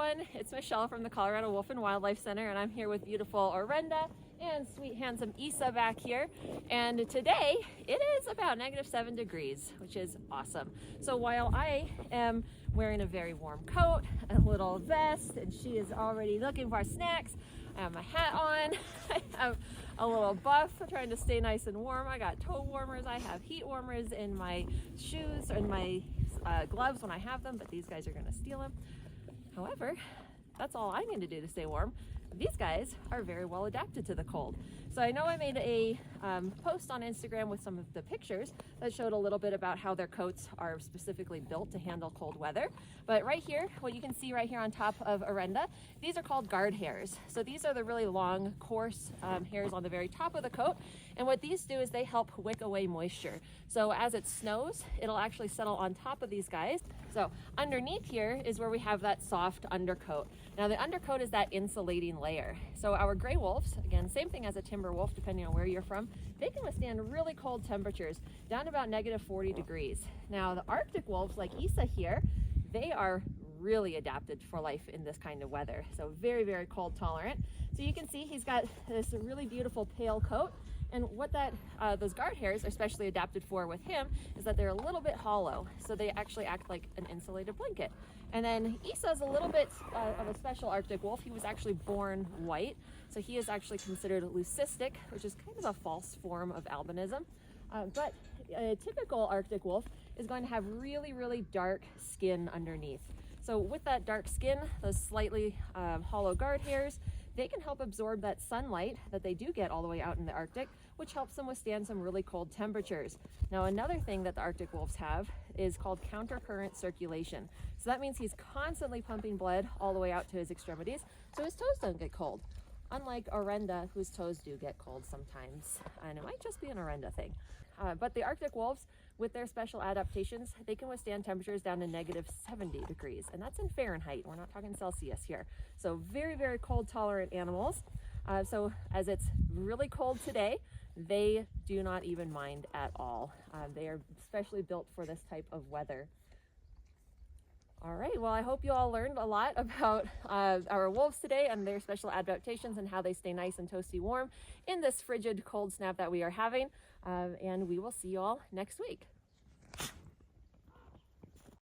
everyone, it's Michelle from the Colorado Wolf and Wildlife Center, and I'm here with beautiful Orenda and sweet handsome Isa back here. And today it is about -7 degrees, which is awesome. So while I am wearing a very warm coat, a little vest, and she is already looking for snacks, I have my hat on, I have a little buff trying to stay nice and warm. I got toe warmers, I have heat warmers in my shoes and my gloves when I have them, but these guys are gonna steal them. However, that's all I need to do to stay warm. These guys are very well adapted to the cold. So I know I made a post on Instagram with some of the pictures that showed a little bit about how their coats are specifically built to handle cold weather. But right here, what you can see right here on top of Orenda, these are called guard hairs. So these are the really long, coarse hairs on the very top of the coat. And what these do is they help wick away moisture. So as it snows, it'll actually settle on top of these guys. So underneath here is where we have that soft undercoat. Now the undercoat is that insulating layer. So our gray wolves, again, same thing as a timber wolf, depending on where you're from, they can withstand really cold temperatures, down to about -40 degrees. Now the Arctic wolves, like Isa here, they are really adapted for life in this kind of weather. So very, very cold tolerant. So you can see he's got this really beautiful pale coat. And what those guard hairs are especially adapted for with him is that they're a little bit hollow. So they actually act like an insulated blanket. And then Isa's a little bit of a special Arctic wolf. He was actually born white. So he is actually considered leucistic, which is kind of a false form of albinism. But a typical Arctic wolf is going to have really, really dark skin underneath. So with that dark skin, those slightly hollow guard hairs, they can help absorb that sunlight that they do get all the way out in the Arctic, which helps them withstand some really cold temperatures. Now, another thing that the Arctic wolves have is called countercurrent circulation. So that means he's constantly pumping blood all the way out to his extremities, so his toes don't get cold. Unlike Orenda, whose toes do get cold sometimes, and it might just be an Orenda thing. But the Arctic wolves, with their special adaptations, they can withstand temperatures down to -70 degrees, and that's in Fahrenheit. We're not talking Celsius here. So very, very cold tolerant animals. So as it's really cold today, they do not even mind at all. They are specially built for this type of weather. All right, well, I hope you all learned a lot about our wolves today and their special adaptations and how they stay nice and toasty warm in this frigid cold snap that we are having. And we will see you all next week.